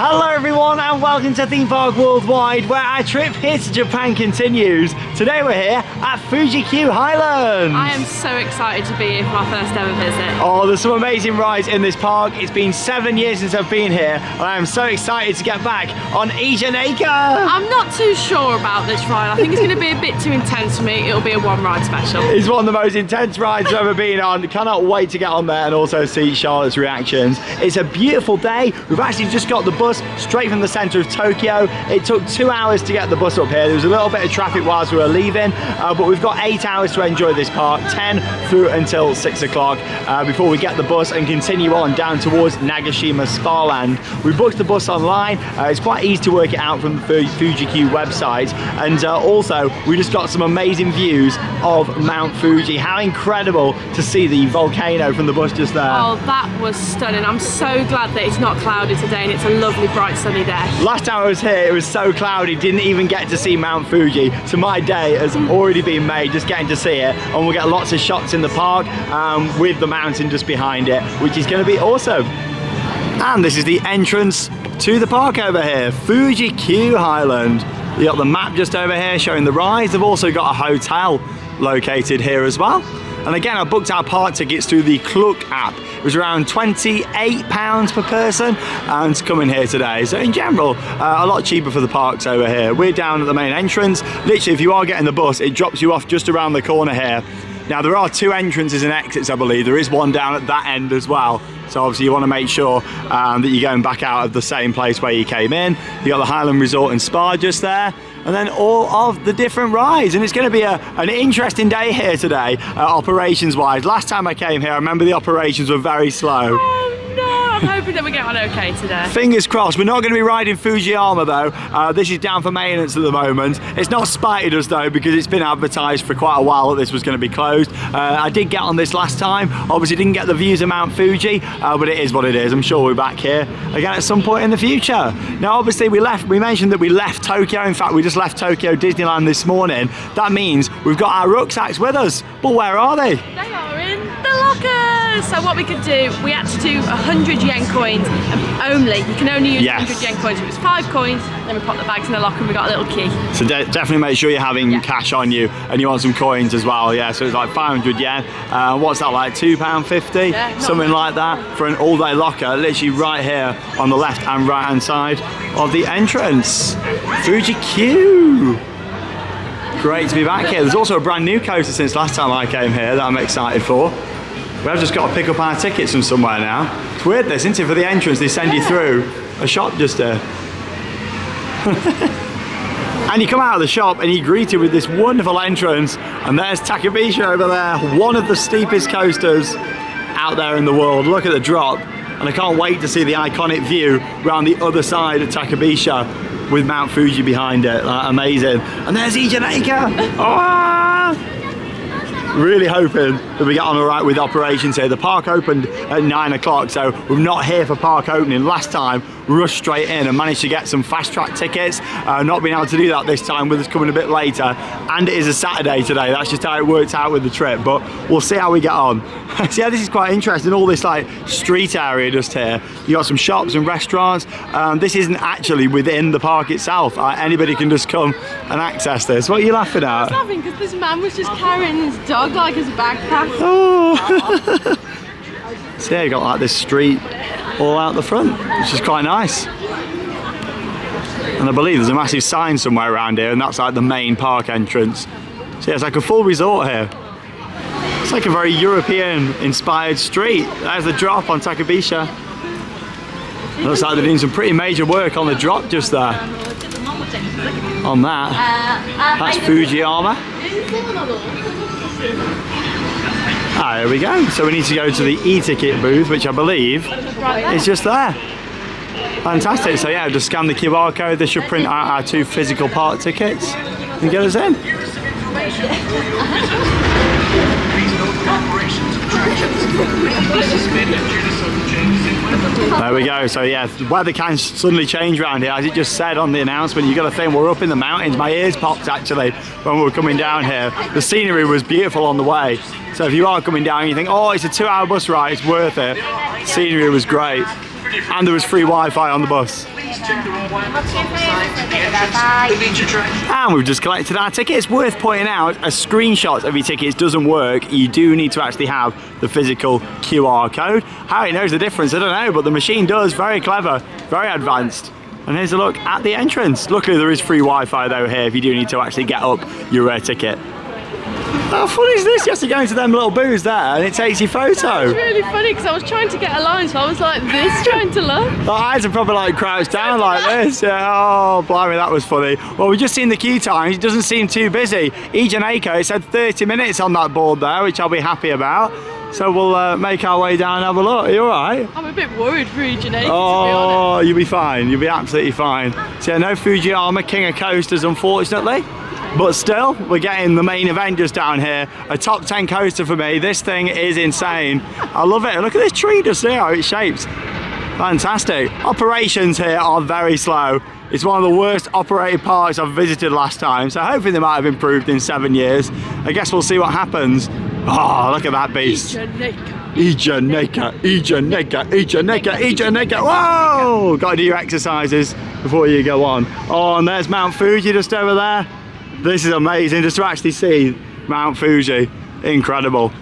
Hello everyone and welcome to Theme Park Worldwide, where our trip here to Japan continues. Today we're here at Fuji-Q Highland. I am so excited to be here for my first ever visit. Oh, there's some amazing rides in this park. It's been 7 years since I've been here and I am so excited to get back on Eejanaika. I'm not too sure about this ride. I think it's going to be a bit too intense for me. It'll be a one ride special. It's one of the most intense rides I've ever been on. Cannot wait to get on there and also see Charlotte's reactions. It's a beautiful day. We've actually just got the bus straight from the centre of Tokyo. It took 2 hours to get the bus up here. There was a little bit of traffic whilst we were leaving, but we've got 8 hours to enjoy this park, 10 through until 6 o'clock before we get the bus and continue on down towards Nagashima Spa Land. We booked the bus online. It's quite easy to work it out from the Fuji-Q website, and also we just got some amazing views of Mount Fuji. How incredible to see the volcano from the bus just there. Oh, that was stunning. I'm so glad that it's not cloudy today and it's a lovely bright sunny day. Last time I was here it was so cloudy, didn't even get to see Mount Fuji, so my day has already been made just getting to see it, and we'll get lots of shots in the park with the mountain just behind it, which is going to be awesome. And this is the entrance to the park over here, Fuji-Q Highland. You got the map just over here showing the rides. They've also got a hotel located here as well. And again, I booked our park tickets through the Klook app. It was around £28 per person to come in here today. So in general, a lot cheaper for the parks over here. We're down at the main entrance. Literally, if you are getting the bus, it drops you off just around the corner here. Now, there are 2 entrances and exits, I believe. There is one down at that end as well. So obviously you want to make sure that you're going back out of the same place where you came in. You got the Highland Resort and Spa just there, and then all of the different rides. And it's going to be an interesting day here today, operations wise. Last time I came here, I remember the operations were very slow. Oh no, I'm hoping that we get on okay today. Fingers crossed. We're not going to be riding Fujiyama though. This is down for maintenance at the moment. It's not spited us though, because it's been advertised for quite a while that this was going to be closed. I did get on this last time. Obviously didn't get the views of Mount Fuji, but it is what it is. I'm sure we're back here again at some point in the future. Now obviously we mentioned that we left Tokyo. In fact, we just left Tokyo Disneyland this morning. That means we've got our rucksacks with us, but where are they? They are in the lockers. So what we could do, we had to do 100 yen coins, and you can only use 100 yen coins. It was 5 coins, then we popped the bags in the locker and we got a little key. So definitely make sure you're having cash on you, and you want some coins as well. Yeah, so it's like 500 yen. What's that, like £2.50? Yeah, something like that for an all-day locker, literally right here on the left and right hand side of the entrance. Fuji-Q. Great to be back here. There's also a brand new coaster since last time I came here that I'm excited for. We have just got to pick up our tickets from somewhere now. It's weird this, isn't it? For the entrance, they send you through a shop just there. And you come out of the shop and you're greeted with this wonderful entrance, and there's Takabisha over there, one of the steepest coasters out there in the world. Look at the drop, and I can't wait to see the iconic view around the other side of Takabisha with Mount Fuji behind it. Amazing. And there's Eejanaika. Oh! Really hoping that we get on all right with operations here. The park opened at 9 o'clock, so we're not here for park opening. Last time, rushed straight in and managed to get some fast track tickets. Not being able to do that this time with us coming a bit later, and it is a Saturday today. That's just how it worked out with the trip, but we'll see how we get on. So yeah, this is quite interesting, all this like street area just here. You got some shops and restaurants. This isn't actually within the park itself. Anybody can just come and access this. What are you laughing at? I was laughing because this man was just carrying his dog like his backpack. Oh. So yeah, you got like this street all out the front, which is quite nice. And I believe there's a massive sign somewhere around here, and that's like the main park entrance. So yeah, it's like a full resort here. It's like a very European inspired street. There's the drop on Takabisha. Looks like they're doing some pretty major work on the drop just there. On that. That's Fujiyama. Ah, here we go. So we need to go to the e-ticket booth, which I believe is just there. Fantastic. So yeah, just scan the QR code. This should print out our 2 physical park tickets and get us in. There we go. So yeah, the weather can suddenly change around here, as it just said on the announcement. You got to think we're up in the mountains. My ears popped actually when we were coming down here. The scenery was beautiful on the way. So if you are coming down and you think, oh, it's a 2-hour bus ride, it's worth it. The scenery was great. and there was free Wi-Fi on the bus. And we've just collected our ticket. It's worth pointing out, a screenshot of your tickets doesn't work. You do need to actually have the physical QR code. How it knows the difference, I don't know, but the machine does. Very clever, very advanced. And here's a look at the entrance. Luckily there is free Wi-Fi though here if you do need to actually get up your ticket. How funny is this? You have to go into them little booths there and it takes your photo. It's really funny because I was trying to get a line, so I was like this, trying to look. I had to probably like crouch down like this. Yeah, oh, blimey, that was funny. Well, we've just seen the queue times. It doesn't seem too busy. Eejanaika, it said 30 minutes on that board there, which I'll be happy about. So we'll make our way down and have a look. Are you all right? I'm a bit worried for Eejanaika, to be honest. Oh, you'll be fine. You'll be absolutely fine. So yeah, no Fujiyama King of Coasters, unfortunately. But still, we're getting the main event just down here. A top 10 coaster for me. This thing is insane. I love it. Look at this tree, just see how it's shaped. Fantastic. Operations here are very slow. It's one of the worst operated parks I've visited last time. So hopefully they might have improved in 7 years. I guess we'll see what happens. Oh, look at that beast. Eejanaika, Eejanaika, Eejanaika, Eejanaika. Whoa! Got to do your exercises before you go on. Oh, and there's Mount Fuji just over there. This is amazing just to actually see Mount Fuji. Incredible.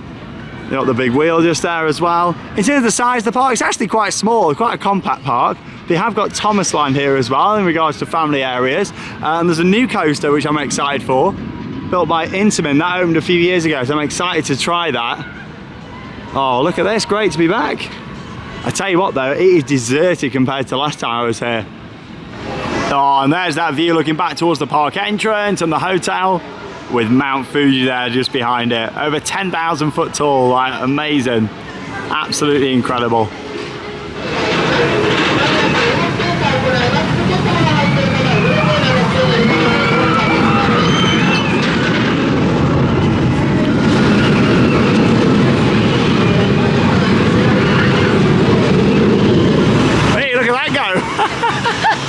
You got the big wheel just there as well. In terms of the size of the park, it's actually quite small, quite a compact park. They have got Thomas Line here as well in regards to family areas. And there's a new coaster which I'm excited for, built by Intamin. That opened a few years ago, so I'm excited to try that. Oh, look at this, great to be back. I tell you what though, it is deserted compared to last time I was here. Oh, and there's that view looking back towards the park entrance and the hotel with Mount Fuji there just behind it. Over 10,000 foot tall, like amazing. Absolutely incredible. Hey, look at that go.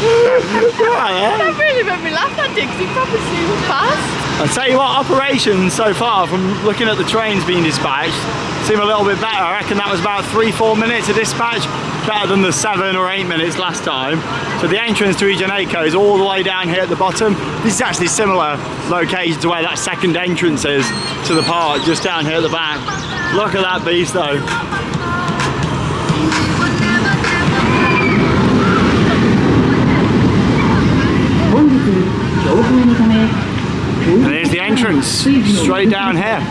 That really made me laugh, that did, because he probably zoomed past. I'll tell you what, operations so far, from looking at the trains being dispatched, seem a little bit better. I reckon that was about 3-4 minutes of dispatch, better than the 7 or 8 minutes last time. So the entrance to Eejanaika is all the way down here at the bottom. This is actually similar location to where that second entrance is to the park, just down here at the back. Look at that beast though. And here's the entrance, straight down here.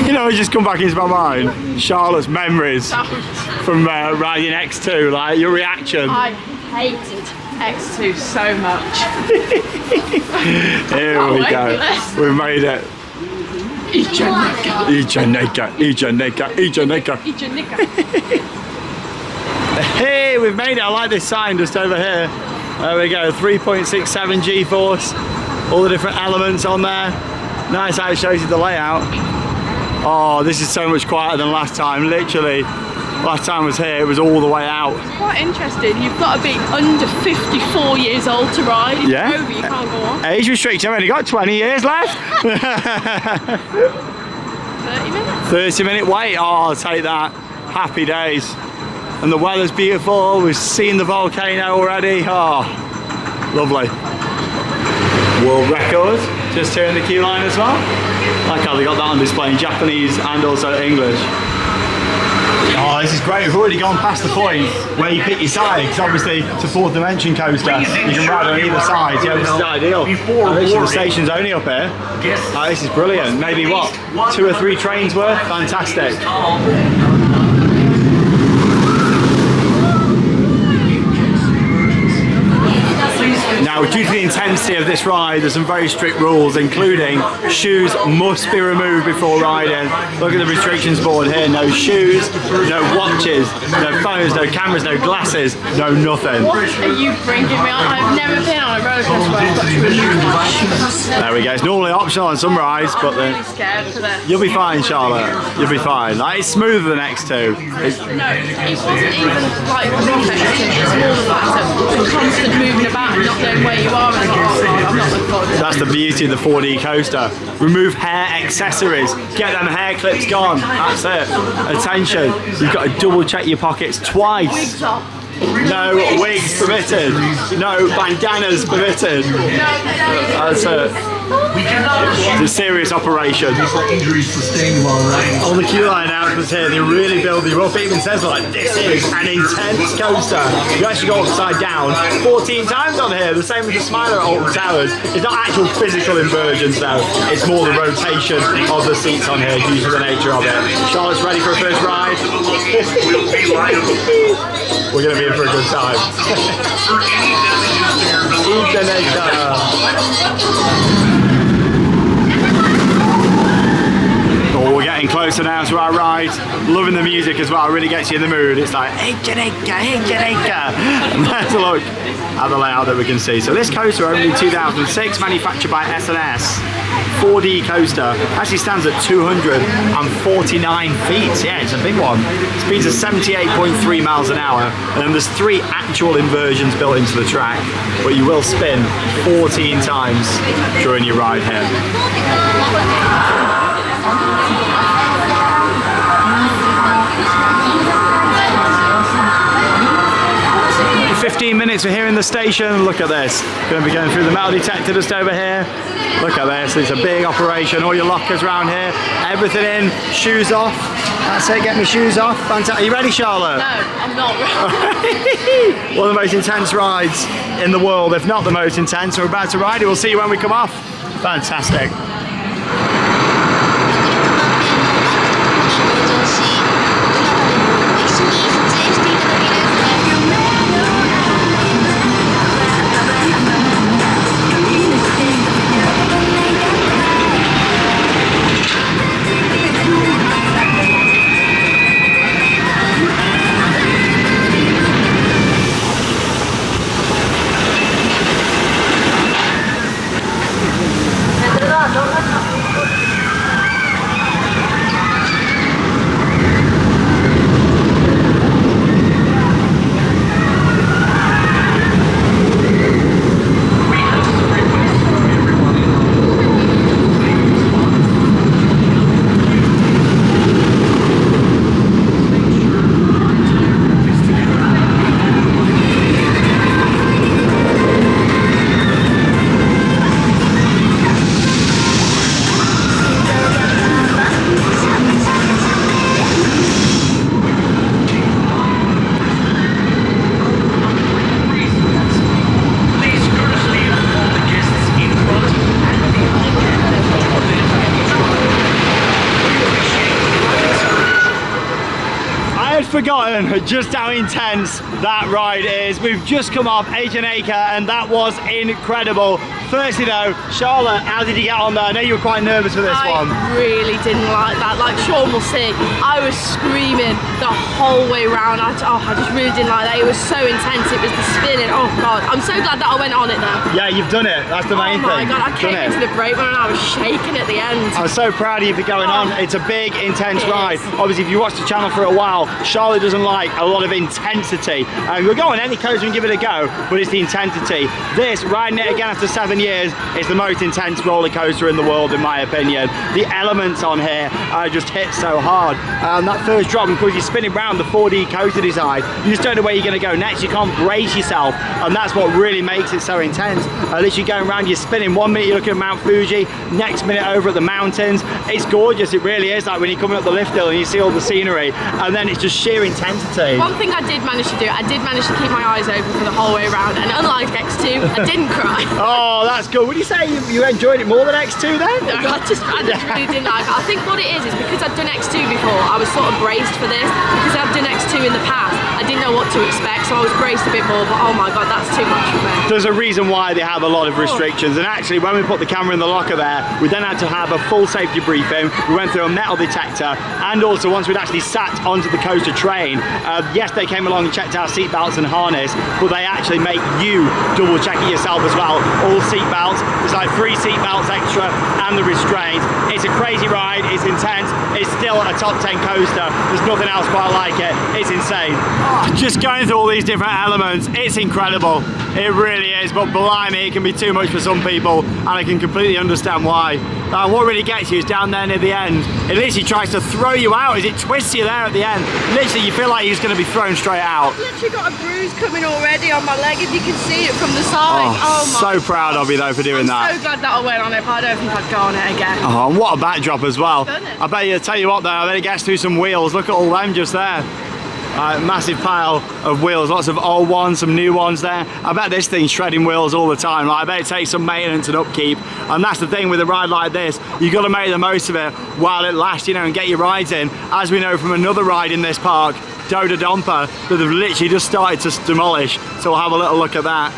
You know, it just come back into my mind, Charlotte's memories from riding X2, like your reaction. I hated X2 so much. Here we go, we've made it. Eejanaika. Eejanaika, Eejanaika, Eejanaika. Eejanaika. Hey, we've made it. I like this sign just over here. There we go, 3.67 G-force. All the different elements on there. Nice how it shows you the layout. Oh, this is so much quieter than last time. Literally, last time I was here, it was all the way out. It's quite interesting. You've got to be under 54 years old to ride. If Yeah. you're over, you can't go on. Age restriction, I've only got 20 years left. 30 minutes. 30-minute wait, oh, I'll take that. Happy days. And the weather's beautiful, we've seen the volcano already. Oh, lovely. World record, just here in the queue line as well. I like how they got that on display in Japanese and also English. Oh, this is great. We've already gone past the point where you pick your side, because obviously it's a fourth dimension coaster. You can ride on either side. Yeah, this is ideal. The station's only up here. Oh, this is brilliant. Maybe what, 2 or 3 trains worth? Fantastic. Now, due to the intensity of this ride, there's some very strict rules, including shoes must be removed before riding. Look at the restrictions board here. No shoes, no watches, no phones, no cameras, no glasses, no nothing. What are you bringing me on? I've never been on a roller coaster where I've got to remove my shoes. There we go. It's normally optional on some rides, but I'm really scared for this. you'll be fine, Charlotte. You'll be fine. Like, it's smoother than X2. No, it wasn't even like rough X2. It's more the fact that the constant moving about and not knowing from where you are and like, oh God, I'm not looking forward to it. That's the beauty of the 4D coaster. Remove hair accessories. Get them hair clips gone. That's it. Attention. You've got to double check your pockets twice. Wigs off. No wigs permitted. No bandanas permitted. That's it. It's a serious operation. All the queue line announcements here, they really build you up. It even says like, this is an intense coaster. You actually go upside down 14 times on here, the same as the Smiler at Alton Towers. It's not actual physical inversions though, it's more the rotation of the seats on here due to the nature of it. Charlotte's ready for a first ride. We're going to be in for a good time. Eejanaika. Oh, we're getting closer now to our ride. Loving the music as well, really gets you in the mood. It's like, Eejanaika, Eejanaika. And there's a look at the layout that we can see. So this coaster opened in 2006, manufactured by S&S. 4D coaster, actually stands at 249 feet. Yeah, it's a big one. Speeds of 78.3 miles an hour. And then there's 3 actual inversions built into the track, but you will spin 14 times during your ride here. 15 minutes, we're here in the station. Look at this. Going to be going through the metal detector just over here. Look at this, it's a big operation. All your lockers around here, everything in, shoes off. That's it, get my shoes off. Fantastic. Are you ready, Charlotte? No, I'm not ready. One of the most intense rides in the world, if not the most intense. We're about to ride it. We'll see you when we come off. Fantastic. Forgotten just how intense that ride is. We've just come off Eejanaika and that was incredible. Firstly though, Charlotte, how did you get on there? I know you were quite nervous for this one. I really didn't like that. Like Sean will see, I was screaming the whole way around. I just really didn't like that. It was so intense. It was the spinning. Oh God, I'm so glad that I went on it though. Yeah, you've done it. That's the main thing. Oh my God, I came into the brake one and I was shaking at the end. I'm so proud of you for going on. It's a big, intense ride. Obviously, if you watch the channel for a while, Charlotte doesn't like a lot of intensity. We'll go on any coaster and give it a go, but it's the intensity. This, riding it again after 7 years, is the most intense roller coaster in the world, in my opinion. The elements on here just hit so hard. That first drop, because you're spinning around the 4D coaster design, you just don't know where you're going to go next. You can't brace yourself, and that's what really makes it so intense. Literally going around, you're spinning. 1 minute you're looking at Mount Fuji, next minute over at the mountains. It's gorgeous, it really is. Like when you're coming up the lift hill and you see all the scenery, and then it's just sheer intensity. One thing I did manage to do, I did manage to keep my eyes open for the whole way around, and unlike X2, I didn't cry. Oh, that's good. Would you say you enjoyed it more than X2 then? No, I just really didn't like it. I think what it is because I've done X2 before, I was sort of braced for this. Because I've done X2 in the past, I didn't know what to expect, so I was braced a bit more, but oh my God, that's too much for me. There's a reason why they have a lot of restrictions, and actually when we put the camera in the locker there, we then had to have a full safety briefing. We went through a metal detector, and also once we'd actually sat onto the coaster train, yes, they came along and checked our seat belts and harness, but they actually make you double check it yourself as well. All seat belts, there's like 3 seat belts extra, and the restraints. It's a crazy ride, it's intense, it's still a top 10 coaster. There's nothing else quite like it. It's insane. Just going through all these different elements, it's incredible. It really is, but blimey, it can be too much for some people, and I can completely understand why. What really gets you is down there near the end. It literally tries to throw you out as it twists you there at the end. Literally, you feel like you're just going to be thrown straight out. I've literally got a bruise coming already on my leg, if you can see it from the side. Oh my. So proud of you though for doing that. I'm so glad that I went on it, but I don't think I'd go on it again. Oh, and what a backdrop as well. Stunning. I tell you what though, I bet it gets through some wheels. Look at all them just there. Massive pile of wheels, lots of old ones, some new ones there. I bet this thing's shredding wheels all the time. Like, I bet it takes some maintenance and upkeep, and that's the thing with a ride like this. You've got to make the most of it while it lasts, you know, and get your rides in. As we know from another ride in this park, Doda Dompa, that they've literally just started to demolish. So we'll have a little look at that.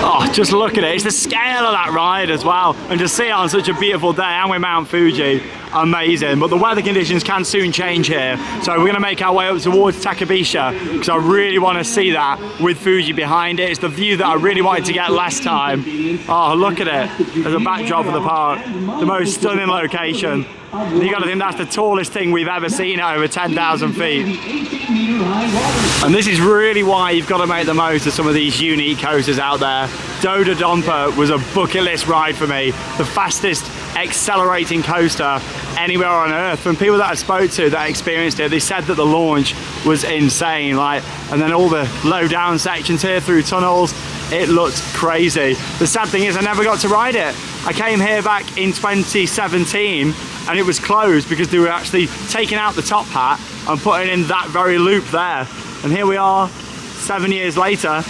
Oh, just look at it. It's the scale of that ride as well, and to see it on such a beautiful day, and with Mount Fuji, amazing. But the weather conditions can soon change here, so we're going to make our way up towards Takabisha, because I really want to see that with Fuji behind it. It's the view that I really wanted to get last time. Oh, look at it as a backdrop of the park. The most stunning location. You got to think that's the tallest thing we've ever seen at over 10,000 feet. And this is really why you've got to make the most of some of these unique coasters out there. Doda Dompa was a bucket list ride for me. The fastest accelerating coaster anywhere on earth. From people that I spoke to that experienced it, they said that the launch was insane. And then all the low down sections here through tunnels, it looked crazy. The sad thing is I never got to ride it. I came here back in 2017 and it was closed because they were actually taking out the top hat and putting in that very loop there. And here we are 7 years later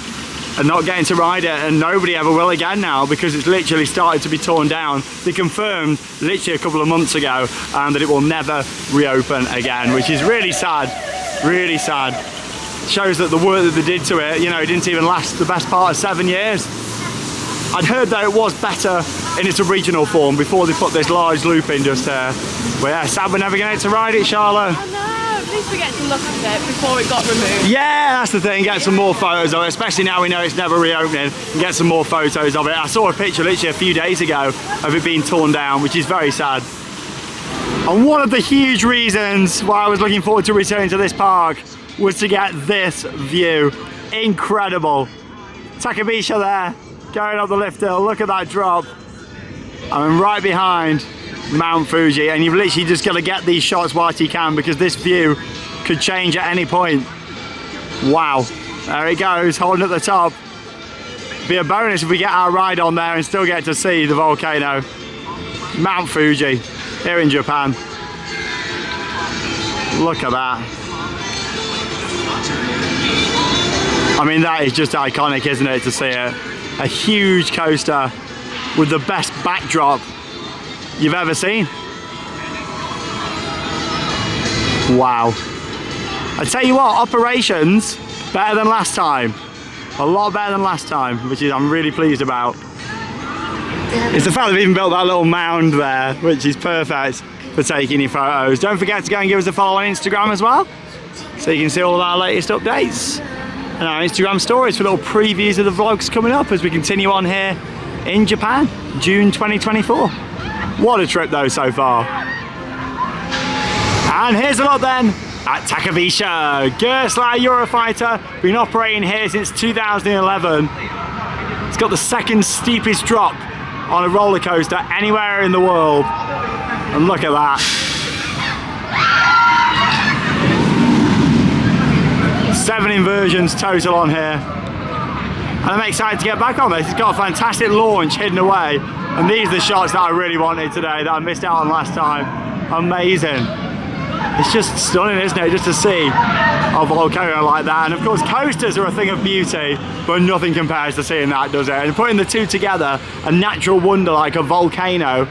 and not getting to ride it, and nobody ever will again now because it's literally started to be torn down. They confirmed literally a couple of months ago that it will never reopen again, which is really sad, really sad. Shows that the work that they did to it, you know, it didn't even last the best part of 7 years. I'd heard that it was better in its original form before they put this large loop in just there. But yeah, sad we're never going to get to ride it, Charlotte. Oh no, at least we get to look at it before it got removed. Yeah, that's the thing, get some more photos of it, especially now we know it's never reopening, and get some more photos of it. I saw a picture literally a few days ago of it being torn down, which is very sad. And one of the huge reasons why I was looking forward to returning to this park was to get this view. Incredible. Takabisha there, going up the lift hill, look at that drop. I'm right behind Mount Fuji, and you've literally just got to get these shots whilst you can because this view could change at any point. Wow, there it goes, holding at the top. Be a bonus if we get our ride on there and still get to see the volcano. Mount Fuji, here in Japan. Look at that. I mean, that is just iconic, isn't it, to see it? A huge coaster with the best backdrop you've ever seen. Wow. I tell you what, operations better than last time. A lot better than last time, which is I'm really pleased about. It's the fact they've even built that little mound there, which is perfect for taking your photos. Don't forget to go and give us a follow on Instagram as well, so you can see all of our latest updates and our Instagram stories for little previews of the vlogs coming up as we continue on here in Japan, June 2024. What a trip though so far. And here's a look then at Takabisha. Gerstlauer Eurofighter, been operating here since 2011. It's got the second steepest drop on a roller coaster anywhere in the world. And look at that. 7 inversions total on here. And I'm excited to get back on this. It's got a fantastic launch hidden away. And these are the shots that I really wanted today that I missed out on last time. Amazing. It's just stunning, isn't it, just to see a volcano like that. And of course, coasters are a thing of beauty, but nothing compares to seeing that, does it? And putting the two together, a natural wonder like a volcano,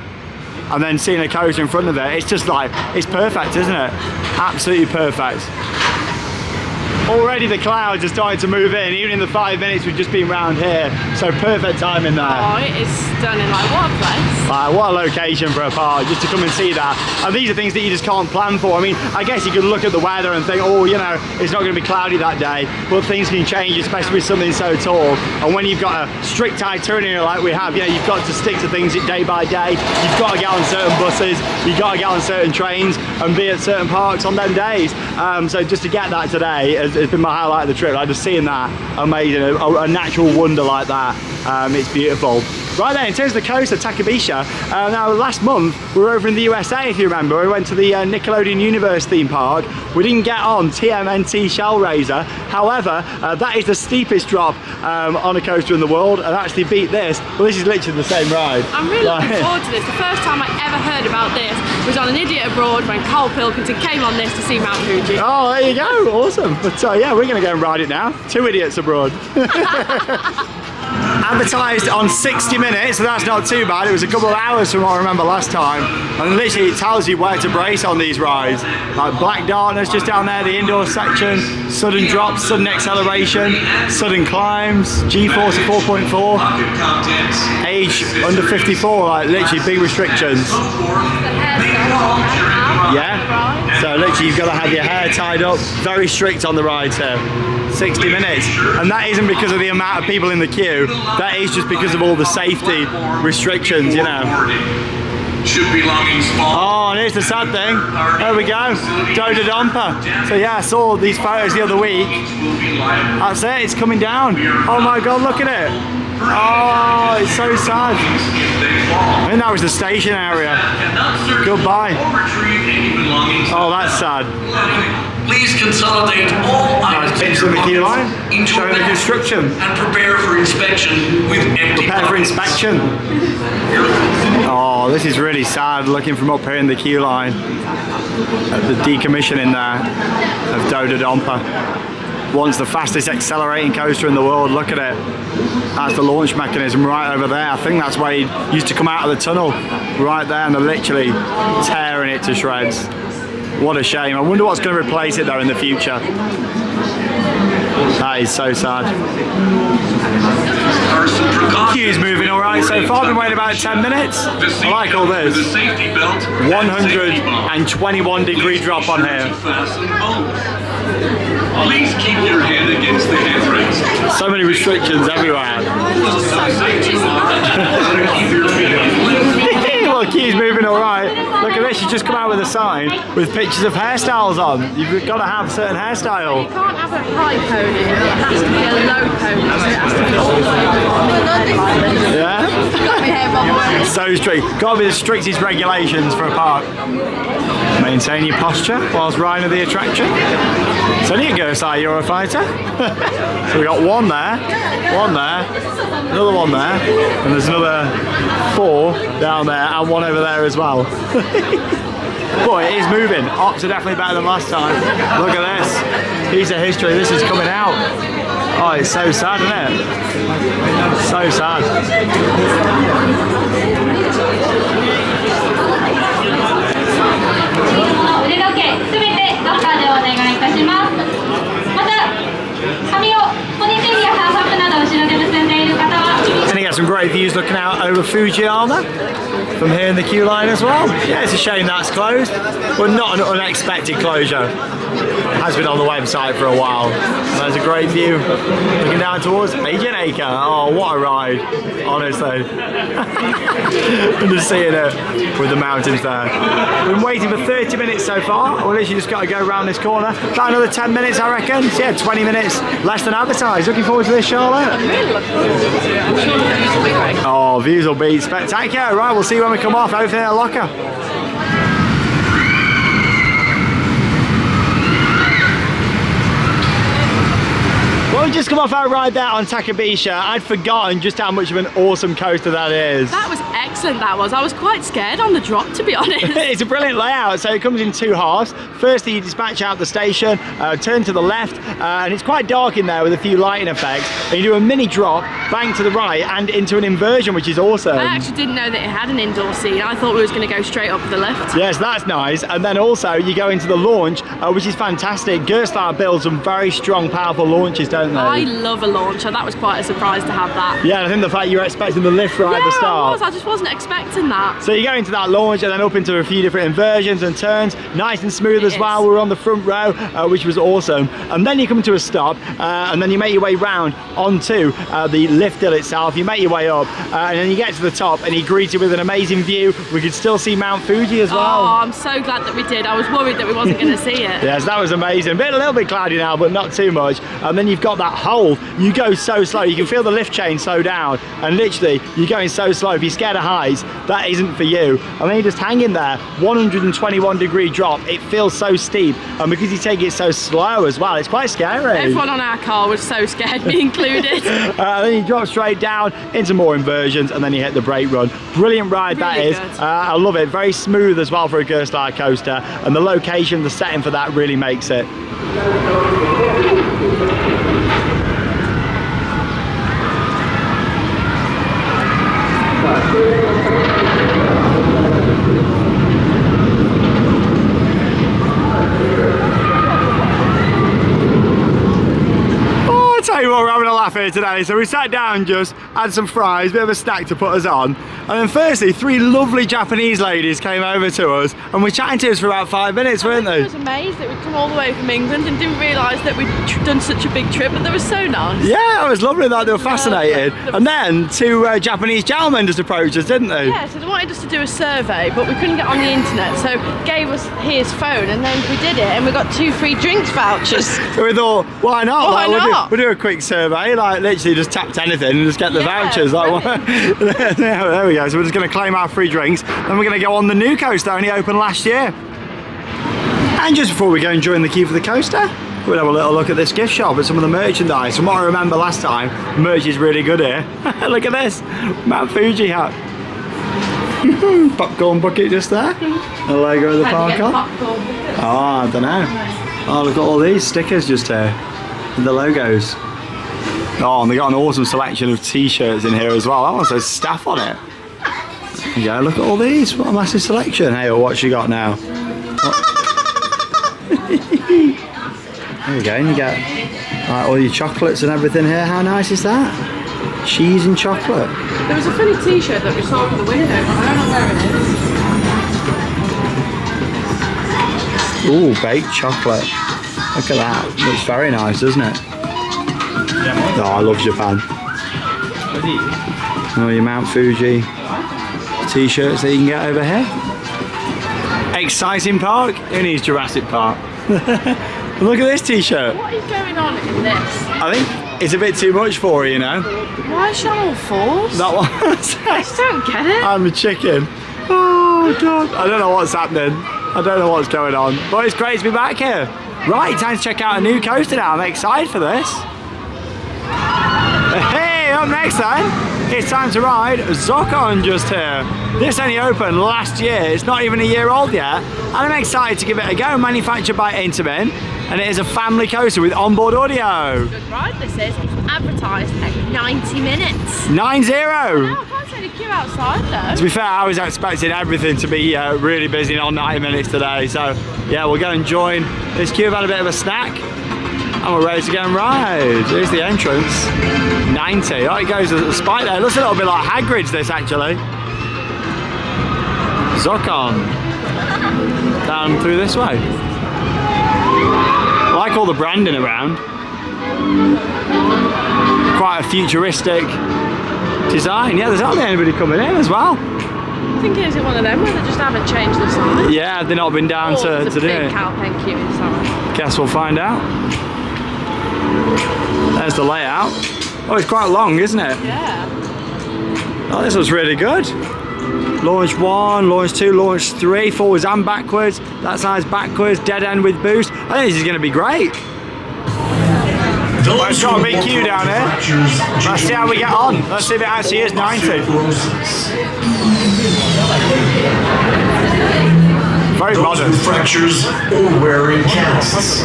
and then seeing a coaster in front of it, it's just like, it's perfect, isn't it? Absolutely perfect. Already the clouds are starting to move in, even in the 5 minutes we've just been round here. So perfect timing there. Oh, it is stunning, like what a place. What a location for a park, just to come and see that. And these are things that you just can't plan for. I mean, I guess you could look at the weather and think, oh, you know, it's not going to be cloudy that day, but things can change, especially with something so tall. And when you've got a strict itinerary like we have, you know, you've got to stick to things day by day. You've got to get on certain buses, you've got to get on certain trains and be at certain parks on them days. So just to get that today has been my highlight of the trip. Like, just seeing that, amazing, a natural wonder like that. It's beautiful. Right there, in terms of the coast of Takabisha, now last month we were over in the USA, if you remember. We went to the Nickelodeon Universe theme park. We didn't get on TMNT Shell Raiser. However, that is the steepest drop on a coaster in the world, and actually beat this. Well, this is literally the same ride. I'm really looking forward to this. The first time I ever heard about this was on An Idiot Abroad when Cole Pilkington came on this to see Mount Fuji. Oh, there you go, awesome. But yeah, we're going to go and ride it now. 2 idiots abroad. Advertised on 60 minutes, so that's not too bad. It was a couple of hours from what I remember last time, and literally it tells you where to brace on these rides. Like Black Darkness just down there, the indoor section, sudden drops, sudden acceleration, sudden climbs, G-force of 4.4, age under 54, like literally big restrictions. Yeah, so literally you've got to have your hair tied up, very strict on the rides here. 60 minutes, and that isn't because of the amount of people in the queue, that is just because of all the safety restrictions, you know. Oh, and here's the sad thing, there we go, Dododonpa. So yeah, I saw these photos the other week, that's it, it's coming down. Oh my god, look at it. Oh, it's so sad. I think that was the station area. Goodbye. Oh, that's sad. Please consolidate all items in the queue line, showing the construction. And prepare for inspection with empty Prepare for inspection. Oh, this is really sad looking from up here in the queue line at the decommissioning there of Dododonpa. Once the fastest accelerating coaster in the world, look at it. That's the launch mechanism right over there. I think that's where he used to come out of the tunnel, right there, and they're literally tearing it to shreds. What a shame. I wonder what's going to replace it though in the future. That is so sad. Queue's moving alright so far. Been waiting about 10 minutes. I like all this. 121 degree drop on here. Please keep your hand against the handrails. So many restrictions everywhere. Well, queue's moving alright. Look at this, you just come out with a sign with pictures of hairstyles on. You've got to have a certain hairstyle. You can't have a high pony, it has to be a low pony, so it has to be all Yeah? So strict. Got to be the strictest regulations for a park. Maintain your posture whilst riding the attraction. It's only a Gersai Eurofighter. So we got one there, another one there, and there's another 4 down there and one over there as well. Boy, it is moving. Ops are definitely better than last time. Look at this. Piece of history. This is coming out. Oh, it's so sad, isn't it? So sad. And you get some great views looking out over Fuji-Q from here in the queue line as well. Yeah, it's a shame that's closed, but not an unexpected closure. It has been on the website for a while. There's a great view looking down towards Eejanaika. Oh, what a ride, honestly. I'm just seeing it with the mountains there. We've been waiting for 30 minutes so far. We've literally just got to go around this corner. About another 10 minutes, I reckon. So yeah, 20 minutes less than advertised. Looking forward to this, Charlotte. Oh, views will be spectacular. Right, we'll see when we come off. Everything in a locker. Well, we just come off our ride there on Takabisha. I'd forgotten just how much of an awesome coaster that is. That was excellent, that was. I was quite scared on the drop, to be honest. It's a brilliant layout. So it comes in 2 halves. Firstly, you dispatch out the station, turn to the left, and it's quite dark in there with a few lighting effects. And you do a mini drop, bang to the right, and into an inversion, which is awesome. I actually didn't know that it had an indoor seat. I thought we was going to go straight up the lift. Yes, that's nice. And then also you go into the launch, which is fantastic. Gerstar builds some very strong, powerful launches, don't they? I love a launcher. That was quite a surprise to have that. Yeah, I think the fact you were expecting the lift right at the start. I just wasn't expecting that. So you go into that launch and then up into a few different inversions and turns, nice and smooth as well. We were on the front row, which was awesome. And then you come to a stop, and then you make your way round onto the lift hill itself. You make your way up, and then you get to the top, and you greet you with an amazing view. We could still see Mount Fuji as well. Oh, I'm so glad that we did. I was worried that we wasn't going to see it. Yes, that was amazing. A little bit cloudy now, but not too much. And then you've got that hole. You go so slow. You can feel the lift chain slow down, and literally you're going so slow. If you're scared of heights, that isn't for you. And then you're just hanging there, 121-degree drop. It feels so steep, and because you take it so slow as well, it's quite scary. Everyone on our car was so scared, me included. Then you drop straight down into more inversions, and then you hit the brake run. Brilliant ride that is. I love it. Very smooth as well for a Gerstlauer coaster, and the location, the setting for that really makes it. Tell you what, we're having a laugh here today. So we sat down, just had some fries, bit of a snack to put us on, and then firstly 3 lovely Japanese ladies came over to us and were chatting to us for about 5 minutes, weren't they? I was amazed that we'd come all the way from England and didn't realise that we'd done such a big trip, but they were so nice. Yeah, it was lovely that they were fascinated. And then 2 Japanese gentlemen just approached us, didn't they? Yeah, so they wanted us to do a survey, but we couldn't get on the internet, so gave us his phone, and then we did it, and we got 2 free drinks vouchers. So we thought, why not? Why not? We'll do a quick survey, like literally just tapped anything and just get the vouchers. Like, there we go. So we're just going to claim our free drinks, and we're going to go on the new coaster, only opened last year. And just before we go and join the queue for the coaster, we'll have a little look at this gift shop at some of the merchandise. From what I remember last time, the merch is really good here. Look at this, Mount Fuji hat. Popcorn bucket just there. The logo of the park on. Oh, I don't know. Oh, look at all these stickers just here. And the logos. Oh, and they got an awesome selection of t-shirts in here as well. That one says staff on it. There you go, look at all these. What a massive selection. Hey, what's you got now? There you go, and you get all your chocolates and everything here. How nice is that? Cheese and chocolate. There was a funny t-shirt that we saw from the window, but I don't know where it is. Ooh, baked chocolate. Look at that. Looks very nice, doesn't it? Oh, I love Japan. Oh, your Mount Fuji t-shirts that you can get over here. Exciting park. Who needs Jurassic Park? Look at this t-shirt. What is going on in this? I think it's a bit too much for her, you know. Why is Channel 4? That one. I just don't get it. I'm a chicken. Oh God. I don't know what's happening. I don't know what's going on. But it's great to be back here. Right, time to check out a new coaster now. I'm excited for this. Hey, up next then, it's time to ride Zokon just here. This only opened last year. It's not even a year old yet. And I'm excited to give it a go. Manufactured by Intamin. And it is a family coaster with onboard audio. Good ride this is. It's advertised at 90 minutes. 90. No, I can't see the queue outside though. To be fair, I was expecting everything to be really busy on 90 minutes today. So yeah, we'll go and join this queue. I've had a bit of a snack and we're ready to go and ride. Here's the entrance. 90. Oh, it goes as a spike there. It looks a little bit like Hagrid's this actually. Zokon. Down through this way. I like all the branding around. Quite a futuristic design. Yeah, there's hardly anybody coming in as well. I think it's one of them where they just haven't changed the sign. Yeah, they've not been down to do it. There's a big Calpen queue inside. Guess we'll find out. There's the layout. Oh, it's quite long, isn't it? Yeah. Oh, this was really good. Launch 1, launch 2, launch 3, forwards and backwards. That side's backwards, dead end with boost. I think this is going to be great. It's got a big queue down here. Let's see how we get on. Let's see if it actually is 90. Very modern. With fractures or wearing casts.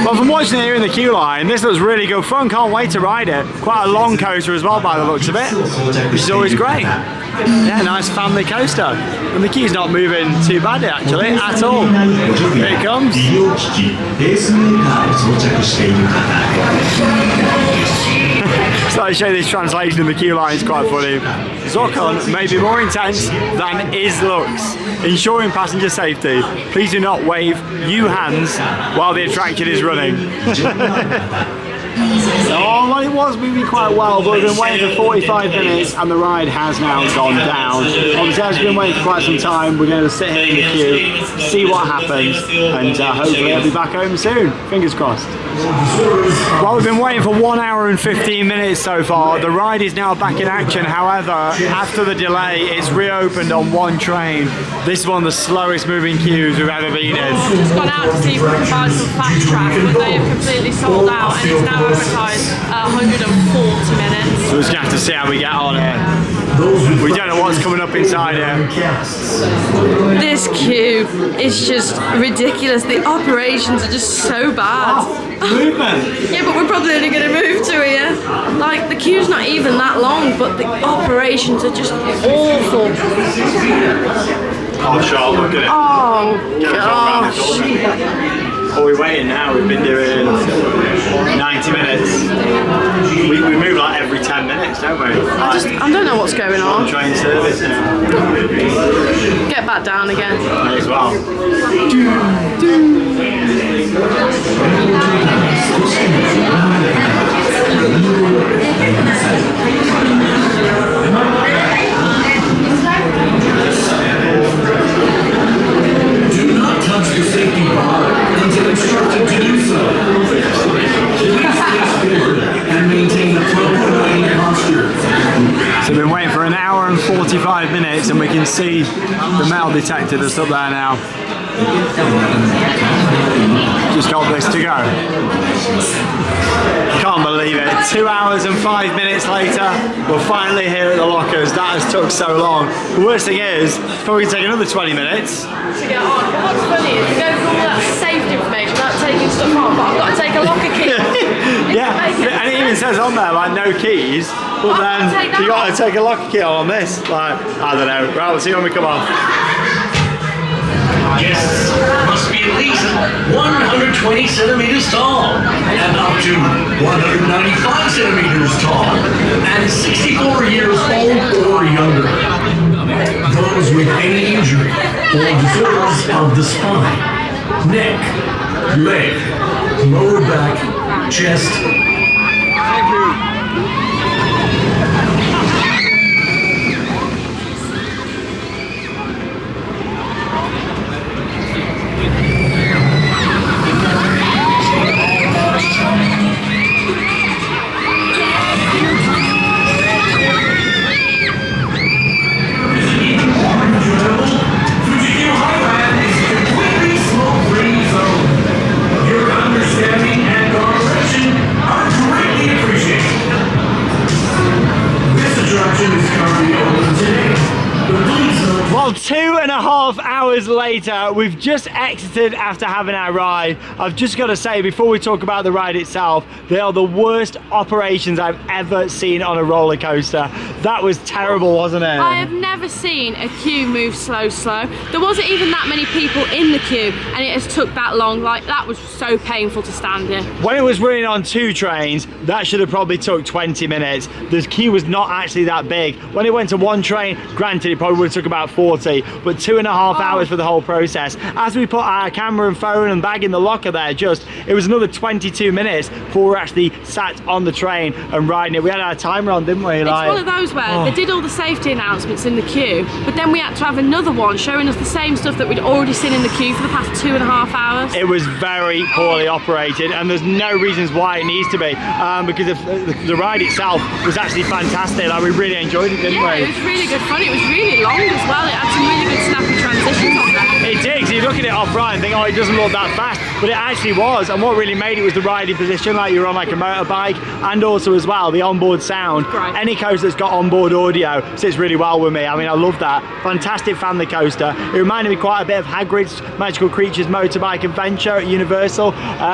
Well, from watching it here in the queue line, this looks really good fun. Can't wait to ride it. Quite a long coaster as well by the looks of it, which is always great. Yeah, nice family coaster. And the queue's not moving too bad actually, at all. Here it comes. So I show you this translation in the queue line, it's quite funny. Zokon may be more intense than is looks. Ensuring passenger safety, please do not wave you hands while the attraction is running. Oh, well, it was moving quite well, but we've been waiting for 45 minutes and the ride has now gone down. Obviously, as we've been waiting for quite some time, we're going to sit here in the queue, see what happens, and hopefully I'll be back home soon. Fingers crossed. Well, we've been waiting for 1 hour and 15 minutes so far. The ride is now back in action. However, after the delay, it's reopened on one train. This is one of the slowest moving queues we've ever been in. It's gone out to see if we can buy some fast track, but they have completely sold out, and it's now advertised 140 minutes. So we're just going to have to see how we get on here. We don't know what's coming up inside here. This queue is just ridiculous. The operations are just so bad. Movement. Yeah, but we're probably only going to move to here. Like, the queue's not even that long, but the operations are just awful. Oh, Charles, look at it. Oh, gosh. Oh, we're waiting now. We've been doing 90 minutes. We move like every 10 minutes, don't we? I don't know what's going on. Train service now. Get back down again. May as well. Do not touch the safety bar until instructed to do so. Please face forward and maintain the front-line posture. So we've been waiting for an hour and 45 minutes and we can see the metal detector that's up there now. Just got this to go. Can't believe it. 2 hours and 5 minutes later, we're finally here at the lockers. That has took so long. The worst thing is, it's probably going to take another 20 minutes. To get on. But what's funny is we go through all that safety information without taking stuff on, but I've got to take a locker key. Yeah, and it even says on there like no keys, but then you got to take a locker key on this. Like, I don't know. Right, we'll see when we come off. Guests must be at least 120 centimeters tall and up to 195 centimeters tall and 64 years old or younger. Those with any injury or disorders of the spine, neck, leg, lower back, chest. Thank you. Fuji-Q Highland is a completely smoke-free zone. Your understanding and cooperation are greatly appreciated. This attraction is currently open today, but please note. Well, 2.5 hours later, we've just exited after having our ride. I've just got to say, before we talk about the ride itself, they are the worst operations I've ever seen on a roller coaster. That was terrible, wasn't it? I have never seen a queue move slow. There wasn't even that many people in the queue, and it has took that long. Like, that was so painful to stand in. When it was running on 2 trains, that should have probably took 20 minutes. The queue was not actually that big. When it went to 1 train, granted, it probably would have took about 40, but 2.5 hours for the whole process. As we put our camera and phone and bag in the locker there, it was another 22 minutes before we actually sat on the train and riding it. We had our timer on, didn't we? It's one of those where they did all the safety announcements in the queue, but then we had to have another one showing us the same stuff that we'd already seen in the queue for the past 2.5 hours. It was very poorly operated, and there's no reasons why it needs to be, because the ride itself was actually fantastic. Like, we really enjoyed it, didn't we? Yeah, it was really good fun. It was really long as well. It had some really good snappy transitions on there. It did, because you look at it off right and think, oh, it doesn't look that fast, but it actually was. And what really made it was the riding position, like you're on like a motorbike, and also as well the onboard sound. Right. Any coaster that's got onboard audio sits really well with me. I mean, I love that. Fantastic family coaster. It reminded me quite a bit of Hagrid's Magical Creatures Motorbike Adventure at Universal,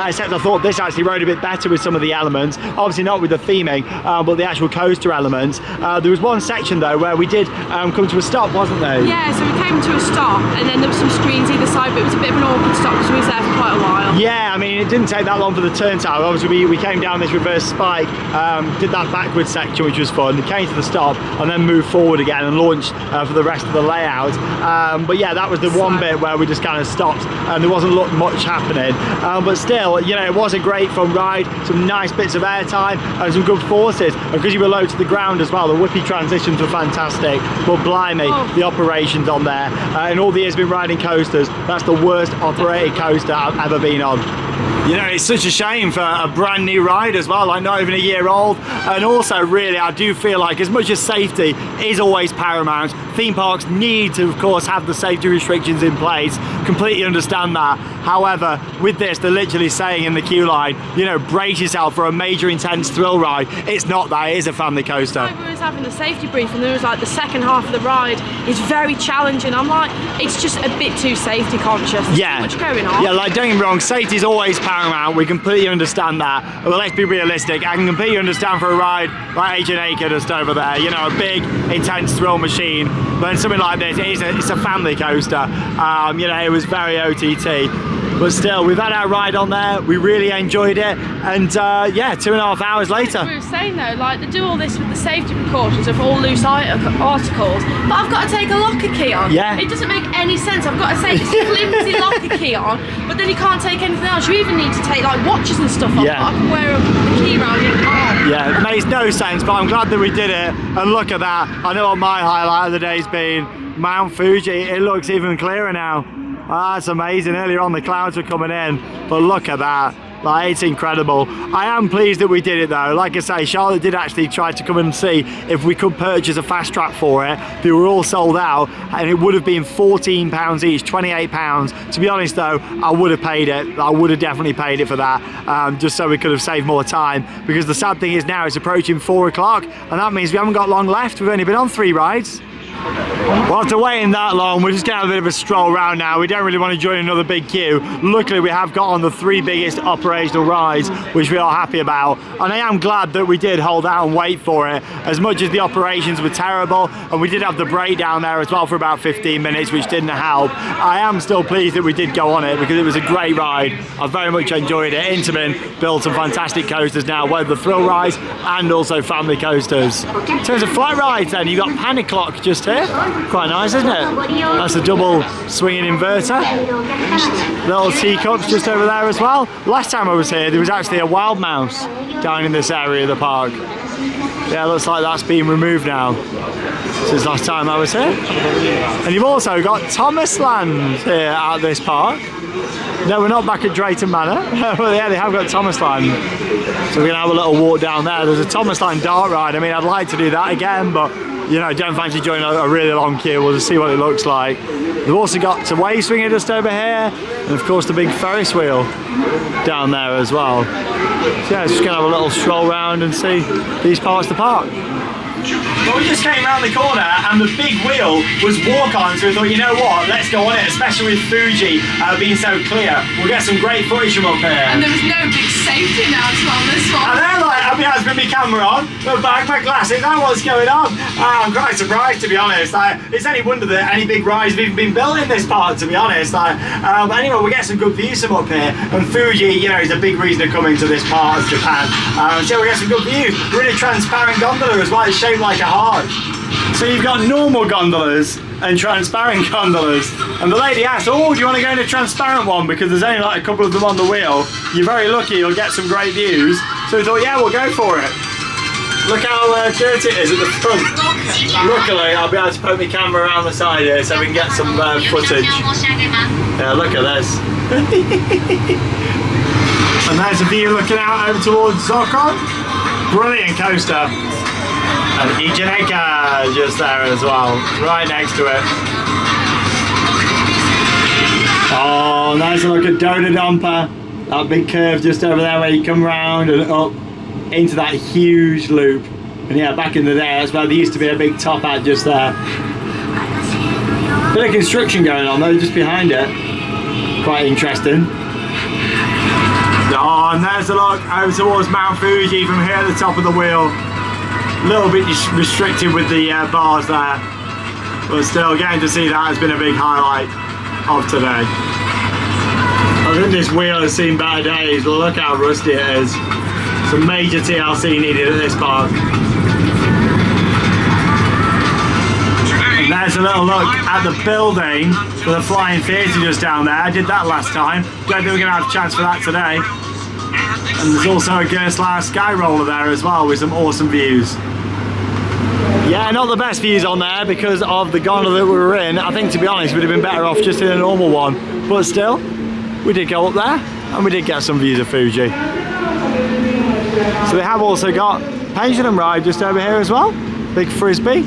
except I thought this actually rode a bit better with some of the elements. Obviously not with the theming, but the actual coaster elements. There was one section though where we did come to a stop, wasn't there? Yeah, so we came to a stop and then there were some screens either side, but it was a bit of an awkward stop because we was there for quite a while. Yeah, I mean, it didn't take that long for the turn tower. Obviously we came down this reverse spike, did that backwards section, which was fun, came to the stop and then moved forward again and launched for the rest of the layout. But yeah, that was the one bit where we just kind of stopped and there wasn't much happening. But still, you know, it was a great fun ride, some nice bits of airtime and some good forces. And because you were low to the ground as well, the whippy transitions were fantastic. But blimey, the operations on there. In all the years been riding coasters, that's the worst operated coaster I've ever been on. You know, it's such a shame for a brand new ride as well, like not even a year old. And also really, I do feel like as much as safety is always paramount, theme parks need to, of course, have the safety restrictions in place. Completely understand that. However, with this, they're literally saying in the queue line, you know, brace yourself for a major intense thrill ride. It's not that, it is a family coaster. Like we was having the safety brief and there was like the second half of the ride is very challenging. I'm like, it's just a bit too safety conscious. There's too much going on. Yeah, like don't get me wrong, safety is always paramount. We completely understand that. But let's be realistic. I can completely understand for a ride like Eejanaika just over there, you know, a big, intense thrill machine. But something like this, it's a family coaster. You know, it was very OTT. But still, we've had our ride on there, we really enjoyed it, and yeah, 2.5 hours later. We were saying though, like they do all this with the safety precautions of all loose articles, but I've got to take a locker key on. Yeah. It doesn't make any sense. I've got to take this flimsy locker key on, but then you can't take anything else. You even need to take like watches and stuff off. Yeah. I can wear the key around your arm. Yeah, it makes no sense, but I'm glad that we did it, and look at that. I know what my highlight of the day's been, Mount Fuji. It looks even clearer now. That's amazing. Earlier on the clouds were coming in, but look at that. Like, it's incredible. I am pleased that we did it though. Like I say, Charlotte did actually try to come and see if we could purchase a fast track for it. They were all sold out and it would have been £14 each, £28. To be honest though, I would have paid it. I would have definitely paid it for that, just so we could have saved more time, because the sad thing is now it's approaching 4 o'clock and that means we haven't got long left. We've only been on 3 rides. Well, after waiting that long, we're just going to have a bit of a stroll around now. We don't really want to join another big queue. Luckily, we have got on the 3 biggest operational rides, which we are happy about. And I am glad that we did hold out and wait for it, as much as the operations were terrible. And we did have the breakdown there as well for about 15 minutes, which didn't help. I am still pleased that we did go on it, because it was a great ride. I very much enjoyed it. Intamin built some fantastic coasters now, both the thrill rides and also family coasters. In terms of flight rides then, you've got Panic Clock just here. Quite nice, isn't it? That's a double swinging inverter. Little teacups just over there as well. Last time I was here, there was actually a wild mouse down in this area of the park. Yeah, looks like that's been removed now since last time I was here. And you've also got Thomas Land here at this park. No, we're not back at Drayton Manor. Well, yeah, they have got Thomas Land. So we're gonna have a little walk down there. There's a Thomas Land dart ride. I mean, I'd like to do that again, but you know, don't fancy joining a really long queue. We'll just see what it looks like. We've also got a wave swinger just over here, and of course the big Ferris wheel down there as well. So yeah, just gonna have a little stroll around and see these parts of the park. Well, we just came around the corner and the big wheel was walk-on, so we thought, you know what, let's go on it, especially with Fuji being so clear. We'll get some great footage from up here. And there was no big safety announcement on this one. I know, like, I'll be honest, with my camera on, my bag, my glasses, I know what's going on. I'm quite surprised, to be honest. It's any wonder that any big rides have even been built in this park, to be honest. But anyway, we'll get some good views from up here, and Fuji, you know, is a big reason to come into this part of Japan. So we'll get some good views. We're in a transparent gondola as well, it's shaped like a heart. So you've got normal gondolas and transparent gondolas, and the lady asked, oh, do you want to go in a transparent one, because there's only like a couple of them on the wheel. You're very lucky, you'll get some great views. So we thought, yeah, we'll go for it. Look how dirty it is at the front. Luckily, I'll be able to poke my camera around the side here so we can get some footage. Yeah, look at this. And there's a view looking out over towards Zokon. Brilliant coaster. And Eejanaika just there as well, right next to it. Oh, nice look at Donadumper. That big curve just over there where you come round and up into that huge loop. And yeah, back in the day, that's where there used to be a big top hat just there. Bit of construction going on though, just behind it. Quite interesting. Oh, and there's a look over towards Mount Fuji from here at the top of the wheel. A little bit restricted with the bars there. But still, getting to see that has been a big highlight of today. I think this wheel has seen better days. Look how rusty it is. Some major TLC needed at this park. And there's a little look at the building for the Flying Theatre just down there. I did that last time. Don't think we're going to have a chance for that today. And there's also a Gerstlauer sky roller there as well with some awesome views. Yeah, not the best views on there because of the gondola that we were in. I think, to be honest, we'd have been better off just in a normal one. But still, we did go up there and we did get some views of Fuji. So they have also got pendulum ride just over here as well. Big frisbee.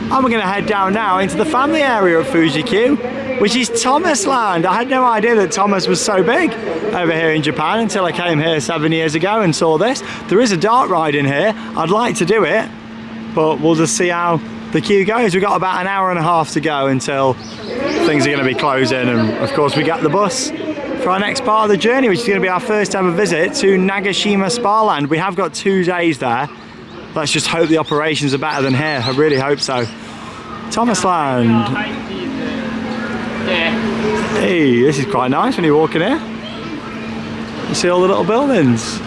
And we're going to head down now into the family area of Fuji-Q, which is Thomas Land. I had no idea that Thomas was so big over here in Japan until I came here 7 years ago and saw this. There is a dart ride in here. I'd like to do it, but we'll just see how the queue goes. We've got about an hour and a half to go until things are going to be closing, and of course we get the bus for our next part of the journey, which is going to be our first ever visit to Nagashima Spa Land. We have got 2 days there. Let's just hope the operations are better than here. I really hope so. Thomas Land. Hey, this is quite nice when you walk in here. You see all the little buildings.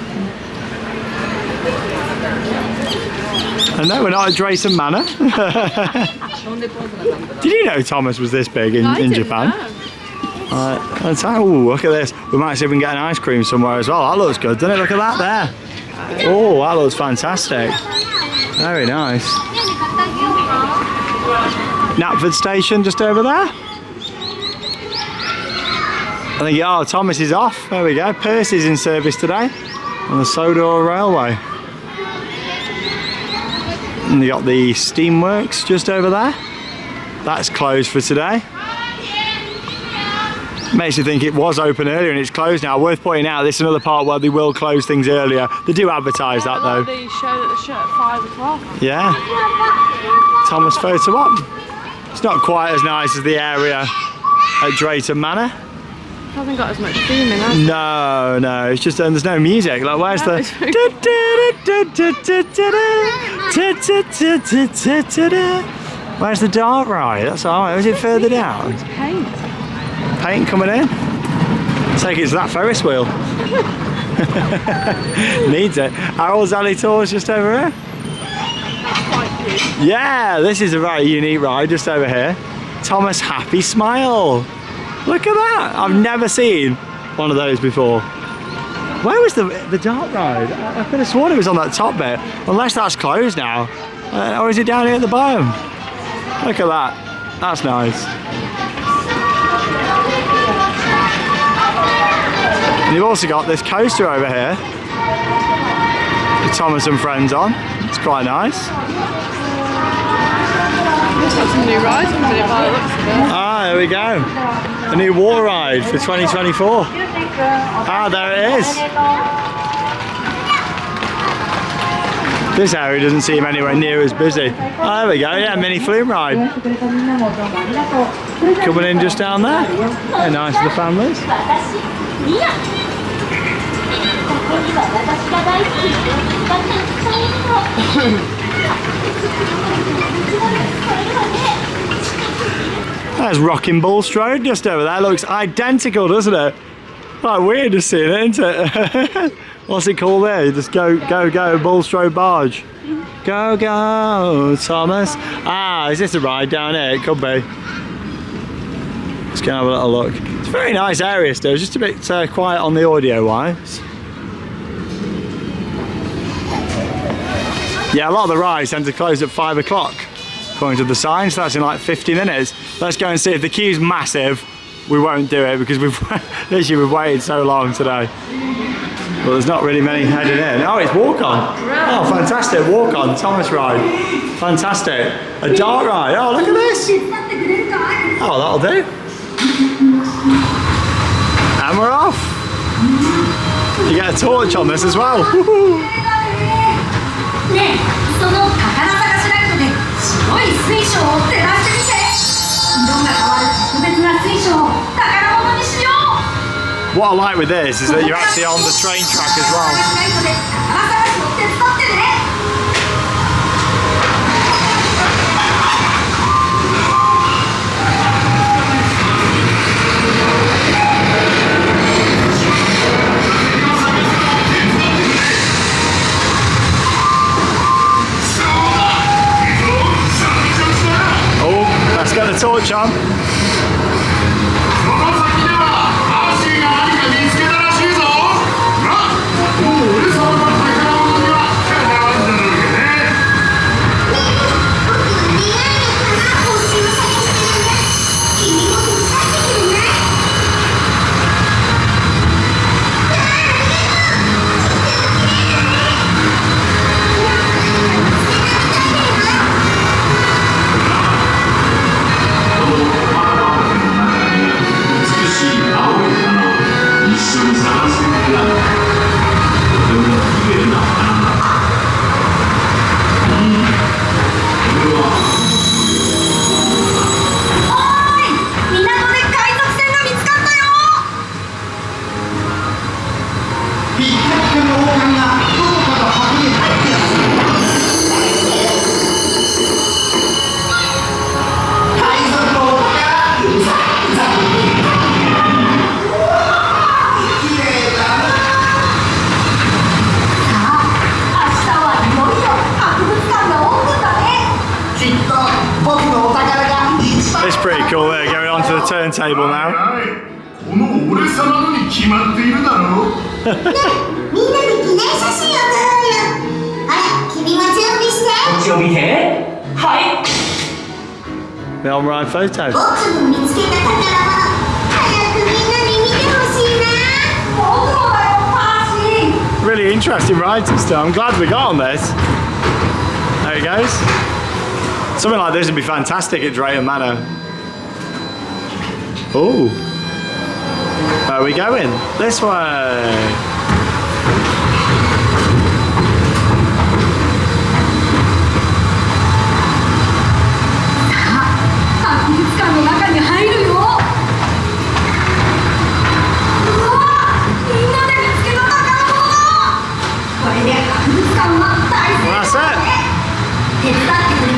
And no, we're not at Drayton Manor. Did you know Thomas was this big in Japan? Let's have, ooh, look at this. We might see if we can get an ice cream somewhere as well. That looks good, doesn't it? Look at that there. Oh, that looks fantastic. Very nice. Knapford Station just over there. I think, oh, Thomas is off. There we go. Percy's in service today on the Sodor Railway. And you got the Steamworks just over there. That's closed for today. Makes you think it was open earlier and it's closed now. Worth pointing out, this is another part where they will close things earlier. They do advertise that though. They show that they shut at 5 o'clock. Yeah. Thomas photo op. It's not quite as nice as the area at Drayton Manor. Hasn't got as much theming, has it? No, no, it's just, and there's no music. Like, where's the... Where's the dart ride? That's alright. Is it further down? It's paint. Paint coming in. Take it to that Ferris wheel. Needs it. Harold's Alley Tours just over here. Yeah, this is a very unique ride just over here. Thomas Happy Smile. Look at that. I've never seen one of those before. Where was the dart ride? I could have sworn it was on that top bit. Unless that's closed now. Or is it down here at the bottom? Look at that. That's nice. And you've also got this coaster over here with Thomas and friends on. It's quite nice. There's got some new rides on it by the looks of it. Ah, there we go. A new water ride for 2024. Ah, there it is. This area doesn't seem anywhere near as busy. Oh, there we go, yeah, mini flume ride. Coming in just down there. Very nice for the families. There's Rocking Bull Strode just over there. Looks identical, doesn't it? Quite weird just seeing it, isn't it? What's it called there? You just go, Bull Strode Barge. Go, go, Thomas. Ah, is this a ride down here? It could be. Let's go and have a little look. It's a very nice area still, just a bit quiet on the audio wise. Yeah, a lot of the rides tend to close at 5 o'clock, according to the sign, so that's in like 50 minutes. Let's go and see. If the queue's massive, we won't do it because we've waited so long today. Well, there's not really many heading in. Oh, it's walk on. Oh, fantastic. Walk on, Thomas ride. Fantastic. A dart ride. Oh, look at this. Oh, that'll do. And we're off. You get a torch on this as well. ねえ、その宝探しライトで白い水晶を照らしてみて。色が変わる特別な水晶を宝物にしよう。 What I like with this is that you're actually on the train track as well. 宝探しライトで宝探しを手伝ってね。 Let's get the torch on. It's pretty cool. They're going onto the turntable now. この俺様のに決まっているだろう。みんなで記念写真を撮ろうよ。あら、君も準備して。こっちを見て。はい。 The on-ride photo. 僕の見つけた宝物、早くみんなに見てほしいな。僕もだよ、パーシー。 Really interesting rides and stuff. I'm glad we got on this. There he goes. Something like this would be fantastic at Drayton Manor. Oh. Where are we going? This way. That's it.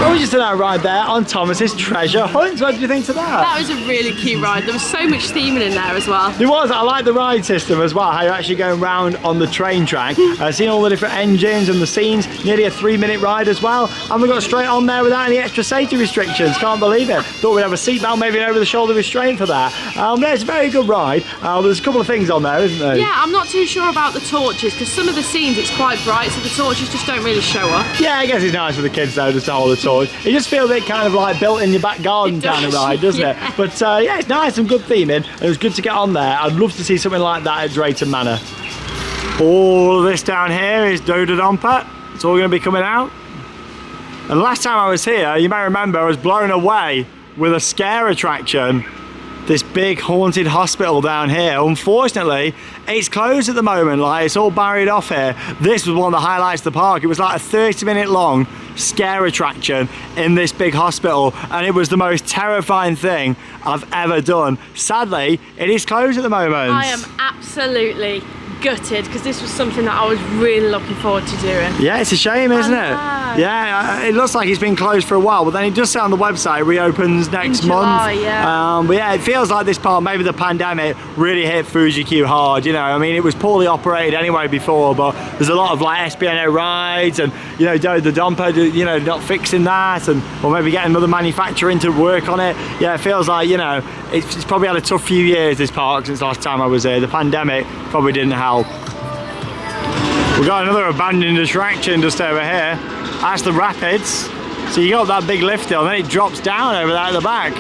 Well, we just did our ride there on Thomas's treasure hunt. What did you think to that? That was a really cute ride. There was so much theming in there as well. There was. I like the ride system as well, how you're actually going round on the train track. Seeing all the different engines and the scenes. Nearly a 3-minute ride as well. And we got straight on there without any extra safety restrictions. Can't believe it. Thought we'd have a seatbelt, maybe an over-the-shoulder restraint for that. Yeah, it's a very good ride. There's a couple of things on there, isn't there? Yeah, I'm not too sure about the torches because some of the scenes it's quite bright, so the torches just don't really show up. Yeah, I guess it's nice for the kids though, just to hold the torch. It just feels a bit kind of like built in your back garden kind of ride, doesn't it? But yeah, it's nice and good theming. It was good to get on there. I'd love to see something like that at Drayton Manor. All of this down here is Dododonpa. It's all going to be coming out. And last time I was here, you may remember I was blown away with a scare attraction. This big haunted hospital down here. Unfortunately, it's closed at the moment. Like, it's all barried off here. This was one of the highlights of the park. It was like a 30-minute long scare attraction in this big hospital, and it was the most terrifying thing I've ever done. Sadly, it is closed at the moment. I am absolutely gutted because this was something that I was really looking forward to doing. Yeah, it's a shame, isn't it? Yeah, it looks like it's been closed for a while, but then it does say on the website it reopens next July, month. Yeah. But yeah, it feels like this part, maybe the pandemic really hit Fuji-Q hard, you know. I mean, it was poorly operated anyway before, but there's a lot of like SBNO rides and, you know, the Dompo, you know, not fixing that, and or maybe getting another manufacturer in to work on it. Yeah, it feels like, you know, it's probably had a tough few years, this park, since last time I was here. The pandemic probably didn't help. We've got another abandoned attraction just over here. That's the rapids. So you got that big lift hill, and then it drops down over there at the back.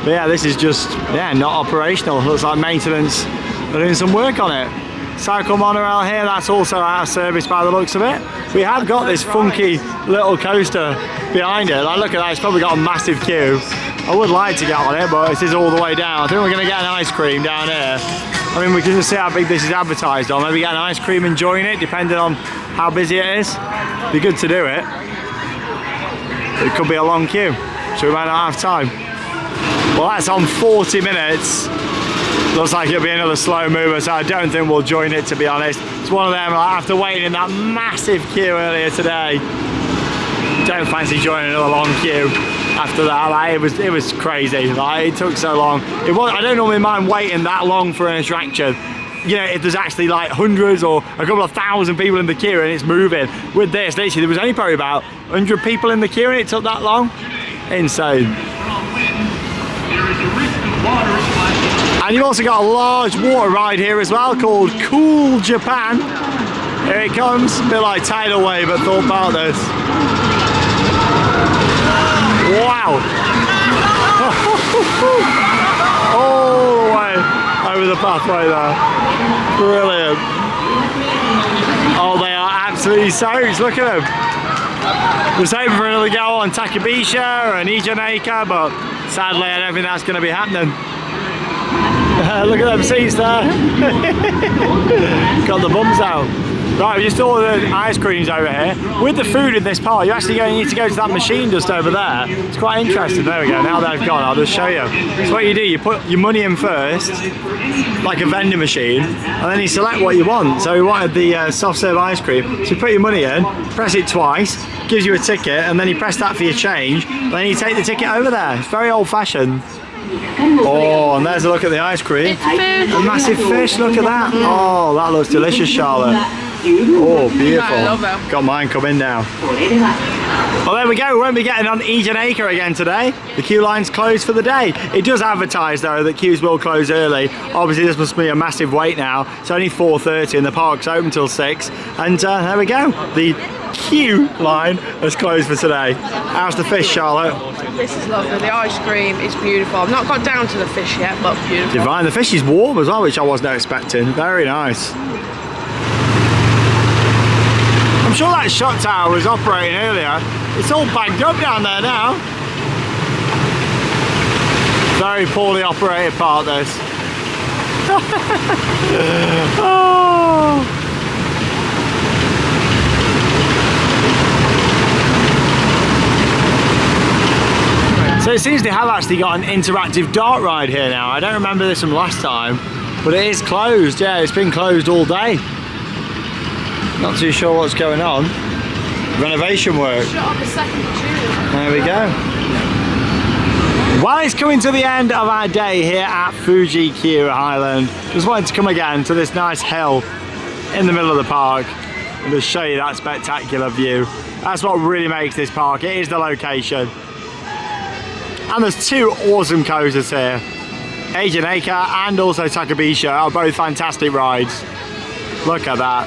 But yeah, this is just, yeah, not operational. Looks like maintenance. They're doing some work on it. Cycle monorail here, that's also out of service by the looks of it. We have got this funky little coaster behind it. Like, look at that, it's probably got a massive queue. I would like to get on it, but this is all the way down. I think we're going to get an ice cream down here. I mean, we can just see how big this is advertised on. Maybe get an ice cream and join it, depending on how busy it is. Be good to do it. It could be a long queue, so we might not have time. Well, that's on 40 minutes. Looks like it'll be another slow mover, so I don't think we'll join it, to be honest. It's one of them, like, after waiting in that massive queue earlier today, don't fancy joining another long queue after that. Like, it was crazy. Like, it took so long. I don't normally mind waiting that long for an attraction. You know, if there's actually like hundreds or a couple of thousand people in the queue and it's moving. With this, literally, there was only probably about 100 people in the queue and it took that long. Insane. And you've also got a large water ride here as well called Cool Japan. Here it comes, a bit like Tidal Wave but thought about this. Wow! All the way over the pathway there. Brilliant. Oh, they are absolutely soaked, look at them. We're hoping for another go on Takabisha and Eejanaika, but sadly I don't think that's going to be happening. Look at them seats there. Got the bums out. Right, we just ordered ice creams over here. With the food in this park, you actually need to go to that machine just over there. It's quite interesting. There we go. Now they've gone, I'll just show you. So what you do, you put your money in first, like a vending machine, and then you select what you want. So we wanted the soft serve ice cream. So you put your money in, press it twice, gives you a ticket, and then you press that for your change, and then you take the ticket over there. It's very old fashioned. Oh, and there's a look at the ice cream. A massive fish, look at that. Oh, that looks delicious, Charlotte. Oh, beautiful. I love them. Got mine coming now. Well, there we go. We won't be getting on Eejanaika again today. The queue line's closed for the day. It does advertise, though, that queues will close early. Obviously, this must be a massive wait now. It's only 4:30 and the park's open till 6. And there we go. The queue line has closed for today. How's the fish, Charlotte? This is lovely. The ice cream is beautiful. I've not got down to the fish yet, but beautiful. Divine. The fish is warm as well, which I wasn't expecting. Very nice. I'm sure that shot tower was operating earlier. It's all bagged up down there now. Very poorly operated part, this. Oh. So it seems they have actually got an interactive dart ride here now. I don't remember this from last time, but it is closed. Yeah, it's been closed all day. Not too sure what's going on. Renovation work. Shut up a second, there we go. Well, it's coming to the end of our day here at Fuji-Q Highland. Just wanted to come again to this nice hill in the middle of the park and just show you that spectacular view. That's what really makes this park. It is the location. And there's two awesome coasters here. Eejanaika and also Takabisha are both fantastic rides. Look at that.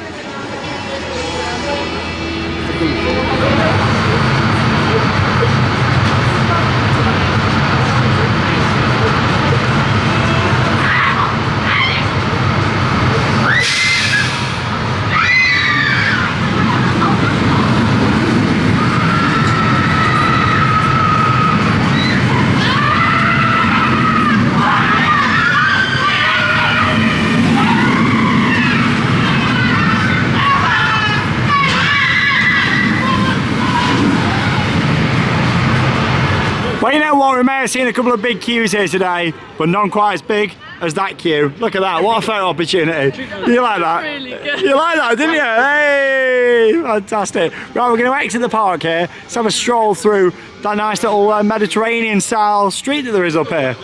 Well, you know what, we may have seen a couple of big queues here today, but none quite as big as that queue. Look at that, what a photo opportunity. You like that? Really good. You like that, didn't you? Hey, fantastic. Right, we're going to exit the park here. Let's have a stroll through that nice little Mediterranean style street that there is up here.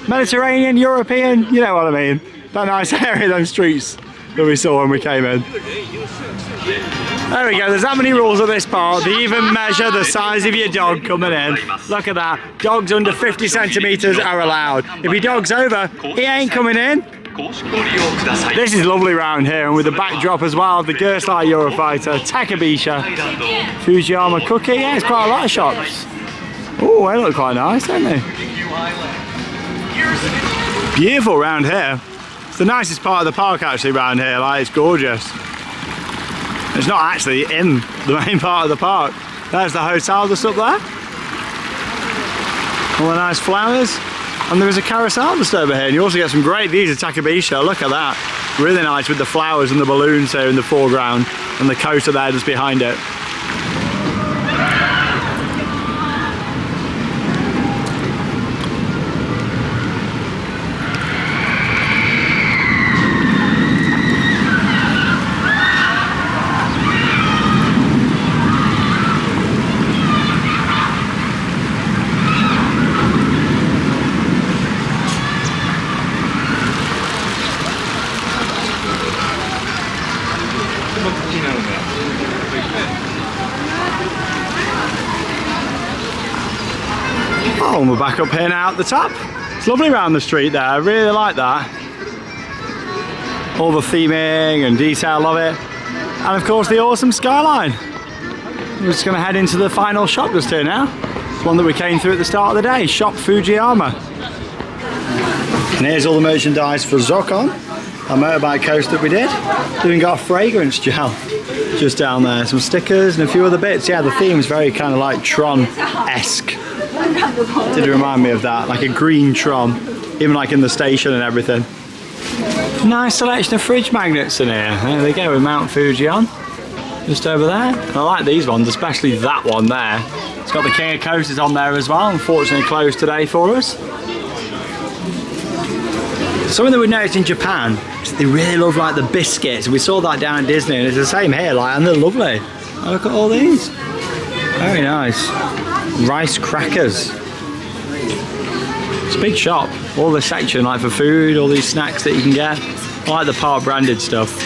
Mediterranean, European, you know what I mean. That nice area, those streets that we saw when we came in. There we go, there's that many rules at this park. They even measure the size of your dog coming in. Look at that, dogs under 50 centimetres are allowed. If your dog's over, he ain't coming in. This is lovely round here, and with the backdrop as well, the Gerstlauer Eurofighter, Takabisha, Fujiyama Cookie, yeah, it's quite a lot of shops. Oh, they look quite nice, don't they? Beautiful round here. It's the nicest part of the park actually round here, like it's gorgeous. It's not actually in the main part of the park. There's the hotel just up there. All the nice flowers. And there is a carousel just over here, and you also get some great views of Takabisha. Look at that. Really nice with the flowers and the balloons here in the foreground, and the coaster there just behind it. Oh, and we're back up here now at the top. It's lovely around the street there, I really like that. All the theming and detail of it. And of course the awesome skyline. We're just going to head into the final shop just here now. It's one that we came through at the start of the day, Shop Fujiyama. And here's all the merchandise for Zokon, our motorbike coaster that we did. Even got a fragrance gel just down there, some stickers and a few other bits. Yeah, the theme's very kind of like Tron-esque. Did remind me of that, like a green Tron, even like in the station and everything. Nice selection of fridge magnets in here. There we go with Mount Fuji on, just over there. I like these ones, especially that one there. It's got the King of Coasters on there as well, unfortunately closed today for us. Something that we noticed in Japan is they really love like the biscuits. We saw that down at Disney, and it's the same here, like, and they're lovely. Oh, look at all these. Very nice. Rice crackers. It's a big shop. All the section like for food, all these snacks that you can get. I like the park branded stuff.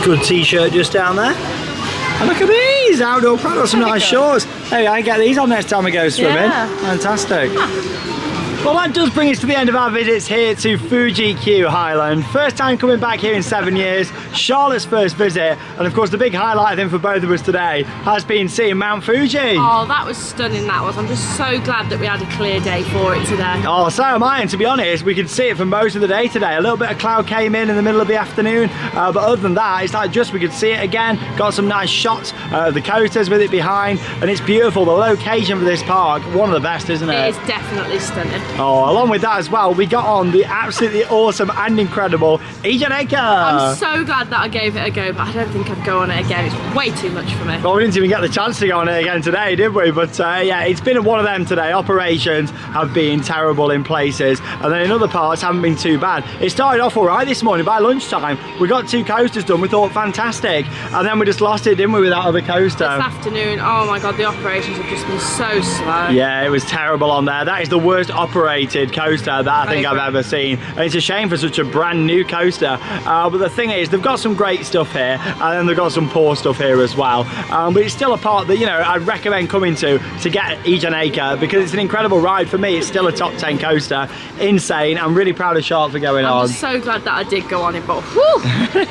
Good t-shirt just down there. And look at these outdoor products, some nice shorts. Hey, I get these on next time we go swimming. Yeah. Fantastic. Well, that does bring us to the end of our visits here to Fuji-Q Highland. First time coming back here in 7 years, Charlotte's first visit, and of course the big highlight I think for both of us today has been seeing Mount Fuji. Oh, that was stunning, that was. I'm just so glad that we had a clear day for it today. Oh, so am I, and to be honest, we could see it for most of the day today. A little bit of cloud came in the middle of the afternoon, but other than that, it's like just we could see it again. Got some nice shots of the coasters with it behind, and it's beautiful. The location for this park, one of the best, isn't it? It is definitely stunning. Oh, along with that as well, we got on the absolutely awesome and incredible Eejanaika. I'm so glad that I gave it a go, but I don't think I'd go on it again. It's way too much for me. Well, we didn't even get the chance to go on it again today, did we? But yeah, it's been one of them today. Operations have been terrible in places, and then in other parts haven't been too bad. It started off all right this morning. By lunchtime, we got 2 coasters done. We thought fantastic, and then we just lost it, didn't we, with that other coaster? This afternoon, oh my god, the operations have just been so slow. Yeah, it was terrible on there. That is the worst operated coaster that I think I've ever seen, and it's a shame for such a brand new coaster, but the thing is they've got some great stuff here, and then they've got some poor stuff here as well, but it's still a part that, you know, I'd recommend coming to get Eejanaika, because it's an incredible ride. For me, it's still a top 10 coaster. Insane. I'm really proud of Charlotte for going on. I'm just so glad that I did go on it, but whew,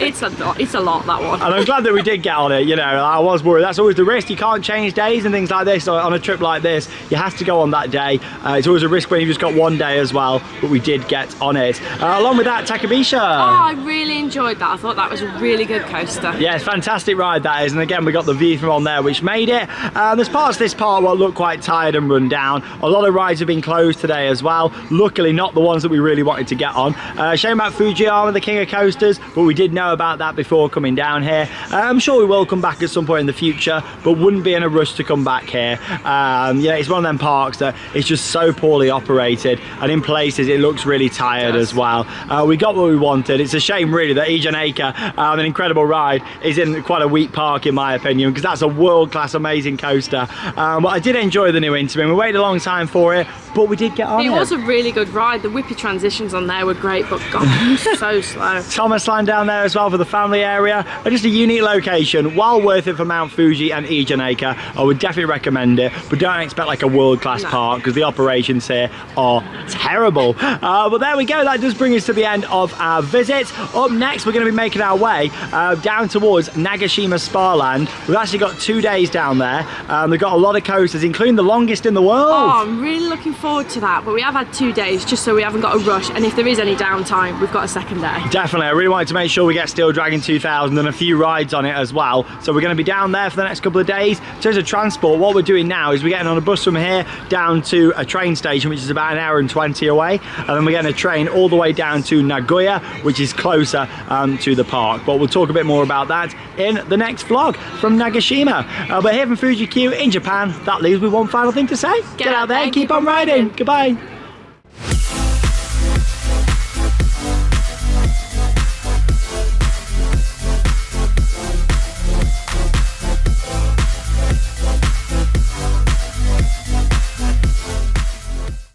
it's a lot, that one. And I'm glad that we did get on it. You know, I was worried. That's always the risk. You can't change days and things like this on a trip like this. You have to go on that day. It's always a risk when you've just got one day as well, but we did get on it. Along with that, Takabisha. Oh, I really enjoyed that. I thought that was a really good coaster. Yeah, it's a fantastic ride that is, and again we got the view from on there which made it. There's parts of this park what look quite tired and run down. A lot of rides have been closed today as well. Luckily not the ones that we really wanted to get on. Shame about Fujiyama, the king of coasters, but we did know about that before coming down here. I'm sure we will come back at some point in the future, but wouldn't be in a rush to come back here. Yeah, it's one of them parks that it's just so poorly operated, and in places it looks really tired as well. We got what we wanted. It's a shame really that Eejanaika, an incredible ride, is in quite a weak park in my opinion, because that's a world-class amazing coaster. But I did enjoy the new Intamin. We waited a long time for it, but we did get on it. It was a really good ride. The whippy transitions on there were great, but god, it was so slow. Thomas Land down there as well for the family area. Just a unique location, well worth it for Mount Fuji and Eejanaika. I would definitely recommend it, but don't expect like a world-class park, because the operations here are terrible. But there we go, that does bring us to the end of our visit. Up next we're going to be making our way down towards Nagashima Spa Land. We've actually got 2 days down there. They've got a lot of coasters, including the longest in the world. Oh, I'm really looking forward forward to that, but we have had 2 days just so we haven't got a rush, and if there is any downtime, we've got a second day. Definitely, I really wanted to make sure we get Steel Dragon 2000 and a few rides on it as well. So we're going to be down there for the next couple of days. In terms of transport, what we're doing now is we're getting on a bus from here down to a train station, which is about an hour and 20 away, and then we're getting a train all the way down to Nagoya, which is closer to the park. But we'll talk a bit more about that in the next vlog from Nagashima. But here from Fuji-Q in Japan, that leaves me one final thing to say. Get out there and keep on riding. Goodbye.